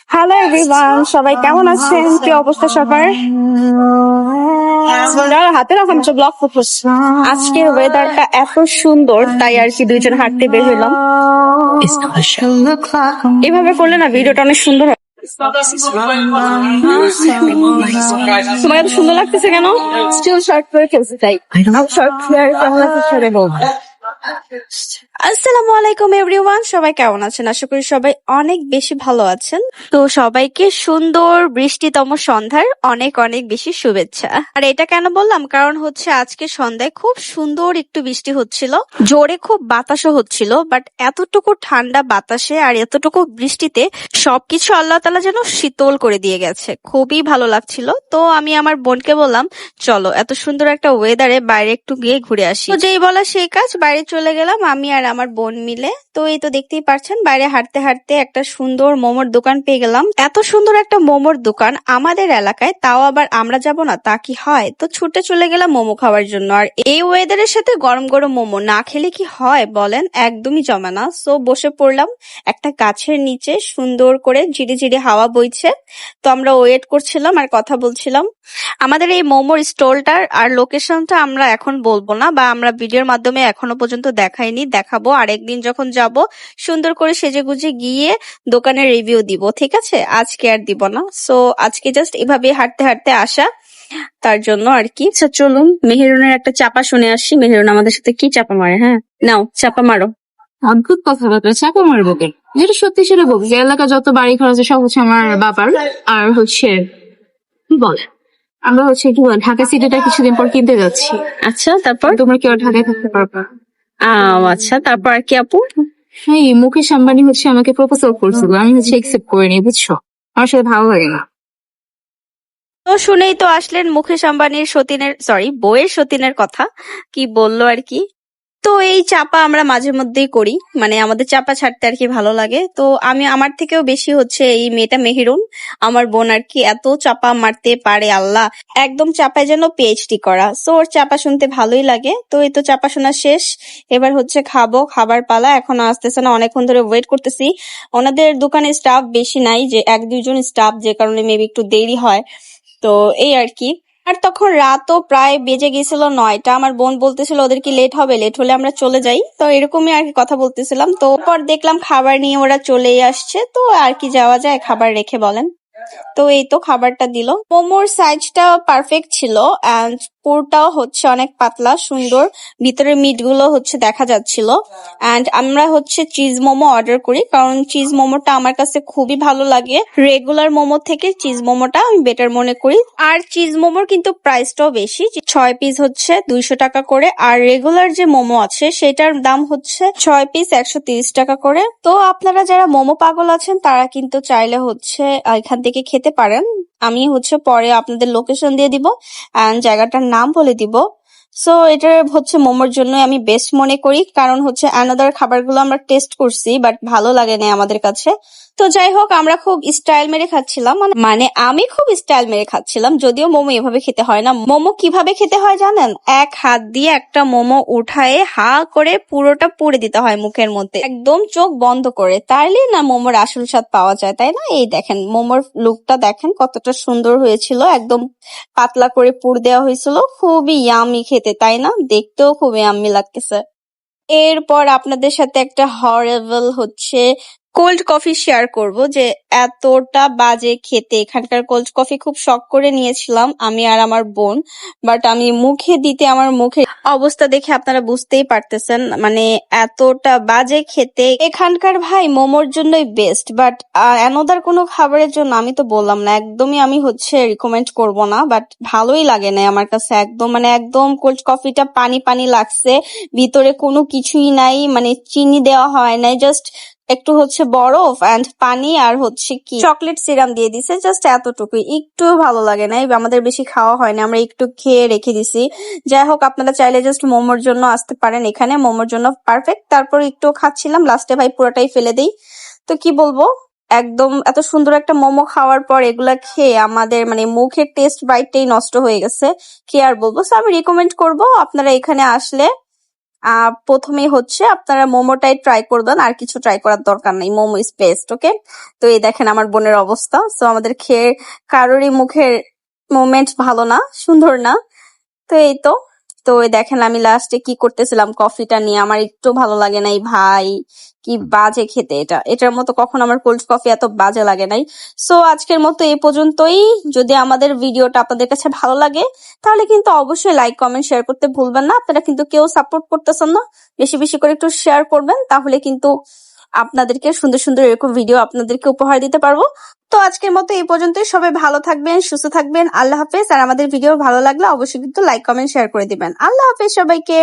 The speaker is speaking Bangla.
হ্যালো এভরিওয়ান, সবাই কেমন আছেন? কি অবস্থা সবার? হাতে রাখুন ব্লগ ফোকাস। আজকের ওয়েদারটা এত সুন্দর, তাই আর কি দুইজন হাঁটতে বের হলাম। এভাবে করলে না ভিডিওটা অনেক সুন্দর হয়। তোমার এত সুন্দর লাগতেছে কেন? স্টিল শর্ট করে খেলতে চাই। শর্ট কেমন লাগছে বলবো। আসসালামু আলাইকুম এভরিওয়ান, সবাই কেমন আছেন? আশা করি সবাই অনেক বেশি ভালো আছেন। তো সবাইকে সুন্দর বৃষ্টিতম সন্ধ্যার অনেক অনেক বেশি শুভেচ্ছা। আর এটা কেন বললাম, কারণ হচ্ছে আজকে সন্ধ্যায় খুব সুন্দর একটু বৃষ্টি হচ্ছিল, জোরে খুব বাতাসও হচ্ছিল, বাট এতটুকু ঠান্ডা বাতাসে আর এতটুকু বৃষ্টিতে সবকিছু আল্লাহ তাআলা যেন শীতল করে দিয়ে গেছে, খুবই ভালো লাগছিল। তো আমি আমার বোনকে বললাম, চলো এত সুন্দর একটা ওয়েদারে বাইরে একটু গিয়ে ঘুরে আসি। তো যেই বলা সেই কাজ, বাইরে চলে গেলাম আমি আর আমার বোন মিলে। তো এই তো দেখতেই পাচ্ছেন, বাইরে হাঁটতে হাঁটতে একটা সুন্দর মোমোর দোকান পেয়ে গেলাম। এত সুন্দর একটা মোমোর দোকান আমাদের এলাকায়, তাও আবার আমরা যাব না তা কি হয়? তো ছুটে চলে গেলাম মোমো খাওয়ার জন্য। আর এই ওয়েদারের সাথে গরম গরম মোমো না খেলে কি হয় বলেন? একদমই জমে না। সো বসে পড়লাম একটা গাছের নিচে, সুন্দর করে ঝিরি ঝিরি হাওয়া বইছে। তো আমরা ওয়েট করছিলাম আর কথা বলছিলাম। আমাদের এই মোমোর স্টলটার আর লোকেশনটা আমরা এখন বলবো না, বা আমরা ভিডিওর মাধ্যমে এখনো পর্যন্ত দেখাইনি, দেখাবো আরেকদিন যখন যাব সুন্দর করে সেজেগুজে গিয়ে দোকানের রিভিউ দিব, ঠিক আছে? আজকে আর দিব না। সো আজকে জাস্ট এভাবে হাঁটতে হাঁটতে আসা, তার জন্য আর কি। চলুন মেহেরুনের একটা চাপা শুনে আসি। মেহেরুন আমাদের সাথে কি চাপা মারে। হ্যাঁ নাও চাপা মারো। অদ্ভুত কথাবার্তা, চাপা মারবো কেন? যেটা সত্যি সেটা বলবো, যে এলাকা যত বাড়ি খরচ সব হচ্ছে আমার বাবার। আর হচ্ছে কি বলে, আমরা হচ্ছে কি বলে ঢাকা সিটিটা কিছুদিন পর কিনতে যাচ্ছি। আচ্ছা তারপর? তোমরা কেউ ঢাকায় থাকতে পারবা? আচ্ছা তারপর আর কি আপু? হ্যাঁ, মুকেশ আম্বানি হচ্ছে আমাকে প্রপোজাল করছিল, আমি হচ্ছে একসেপ্ট করিনি, বুঝছো? আমার সাথে ভালো লাগে না। তো শুনেই তো আসলেন মুকেশ আম্বানির বউয়ের সতীনের কথা, কি বললো আর কি। তো এই চাপা আমরা মাঝে মধ্যেই করি, মানে আমাদের চাপা ছাড়তে আর কি ভালো লাগে। তো আমি আমার থেকেও বেশি হচ্ছে এই মেয়েটা মেহেরুন, আমার বোন আর কি, এত চাপা মারতে পারে আল্লাহ, একদম চাপায় যেন পিএইচডি করা। সো ওর চাপা শুনতে ভালোই লাগে। তো এই তো চাপা শোনা শেষ, এবার হচ্ছে খাবো, খাবার পালা। এখনো আসতেছে না, অনেকক্ষণ ধরে ওয়েট করতেছি। ওনাদের দোকানে স্টাফ বেশি নাই, যে এক দুইজন স্টাফ, যে কারণে মেবি একটু দেরি হয়। তো এই আর কি। আর তখন রাতও প্রায় বেজে গেছিল 9টা। আমার বোন বলতেছিল ওদের কি লেট হবে, লেট হলে আমরা চলে যাই। তো এরকমই আর কি কথা বলতেছিলাম। তো পর দেখলাম খাবার নিয়ে ওরা চলেই আসছে, তো আর কি যাওয়া যায় খাবার রেখে, বলেন। তো এই তো খাবারটা দিল। মোমোর সাইজটা পারফেক্ট ছিল, এন্ড পুরটাও হচ্ছে অনেক পাতলা সুন্দর, ভিতরের মিট গুলো হচ্ছে দেখা যাচ্ছিল। এন্ড আমরা হচ্ছে চিজ মোমো অর্ডার করি, কারণ চিজ মোমোটা আমার কাছে খুবই ভালো লাগে। রেগুলার মোমো থেকে চিজ মোমোটা আমি বেটার মনে করি। আর চিজ মোমোর কিন্তু প্রাইসটাও বেশি, 6 পিস হচ্ছে 200 টাকা করে। আর রেগুলার যে মোমো আছে সেটার দাম হচ্ছে 6 পিস 130 টাকা করে। তো আপনারা যারা মোমো পাগল আছেন তারা কিন্তু চাইলে হচ্ছে এখান থেকে খেতে পারেন। আমি হচ্ছে পরে আপনাদের লোকেশন দিয়ে দিব এন্ড জায়গাটার নাম বলে দিব। সো এটা হচ্ছে মোমোর জন্য আমি বেস্ট মনে করি, কারণ হচ্ছে অ্যানাদার খাবারগুলো আমরা টেস্ট করছি বাট ভালো লাগে না আমাদের কাছে। তো যাই হোক, আমরা খুব স্টাইল মেরে খাচ্ছিলাম, মানে আমি খুব স্টাইল মেরে খাচ্ছিলাম। যদিও মোমো এভাবে খেতে হয় না। মোমো কিভাবে খেতে হয় জানেন? এক হাত দিয়ে একটা মোমো উঠায়ে হা করে পুরোটা পুড়ে দিতে হয় মুখের মধ্যে, একদম চোখ বন্ধ করে, তাইলে না মোমোর আসল স্বাদ পাওয়া যায়, তাই না? এই দেখেন মোমোর লুকটা দেখেন কতটা সুন্দর হয়েছিল, একদম পাতলা করে পুর দেওয়া হয়েছিল, খুবই ইয়ামি খেতে, তাই না? দেখতেও খুব ইয়ামি লাগতেছে। এরপর আপনাদের সাথে একটা হরেবল হচ্ছে কোল্ড কফি শেয়ার করব, যে এতটা বাজে খেতে। এখানকার কোল্ড কফি খুব শখ করে নিয়েছিলাম আমি আর আমার বোন, বাট আমি মুখে দিতে আমার মুখের অবস্থা দেখে আপনারা বুঝতেই পারতেছেন, মানে এতটা বাজে খেতে। এখানকার ভাই মোমোর জন্যই বেস্ট, বাট অ্যানোদার কোনো খাবারের জন্য আমি তো বললাম না, একদমই আমি হচ্ছে রিকমেন্ড করব না। বাট ভালোই লাগে না আমার কাছে, একদম মানে একদম কোল্ড কফিটা পানি পানি লাগছে, ভিতরে কোনো কিছুই নাই, মানে চিনি দেওয়া হয় নাই, জাস্ট একটু হচ্ছে বরফ এন্ড পানি আর হচ্ছে কি চকলেট সিরাম দিয়ে দিছে, জাস্ট এতটুকুই। একটু ভালো লাগে না, আমাদের বেশি খাওয়া হয় না, আমরা একটু খেয়ে রেখে দিছি। যাই হোক, আপনারা চাইলে জাস্ট মোমোর জন্য আসতে পারেন, এখানে মোমোর জন্য পারফেক্ট। তারপর একটু খাচ্ছিলাম, লাস্টে ভাই পুরোটাই ফেলে দেই। তো কি বলবো, একদম এত সুন্দর একটা মোমো খাওয়ার পর এগুলা খেয়ে আমাদের মানে মুখের টেস্ট বাইটটাই নষ্ট হয়ে গেছে, কি আর বলবো। সো আমি রিকমেন্ড করবো আপনারা এখানে আসলে প্রথমে হচ্ছে আপনারা মোমোটাই ট্রাই করবেন, আর কিছু ট্রাই করার দরকার নেই। Momo is best. ওকে, তো এই দেখেন আমার বোনের অবস্থা। সো আমাদের খেয়ে কারোরই মুখের মোমেন্ট ভালো না, সুন্দর না। তো এই তো, তো এই দেখেন আমি লাস্টে কি করতেছিলাম, কফিটা নিয়ে। আমার একটু ভালো লাগে নাই ভাই, কি বাজে খেতে এটা। এটার মতো কখনো আমার কোল্ড কফি এত বাজে লাগে নাই। সো আজকের মতো এই পর্যন্তই। যদি আমাদের ভিডিওটা আপনাদের কাছে ভালো লাগে তাহলে কিন্তু অবশ্যই লাইক কমেন্ট শেয়ার করতে ভুলবেন না। আপনারা কিন্তু কেউ সাপোর্ট করতেছেন না, বেশি বেশি করে একটু শেয়ার করবেন, তাহলে কিন্তু আপনাদেরকে সুন্দর সুন্দর এরকম ভিডিও আপনাদেরকে উপহার দিতে পারবো। তো আজকের মতো এই পর্যন্তই। সবাই ভালো থাকবেন, সুস্থ থাকবেন। আল্লাহ হাফেজ। আর আমাদের ভিডিও ভালো লাগলে অবশ্যই কিন্তু লাইক কমেন্ট শেয়ার করে দিবেন। আল্লাহ হাফেজ সবাইকে।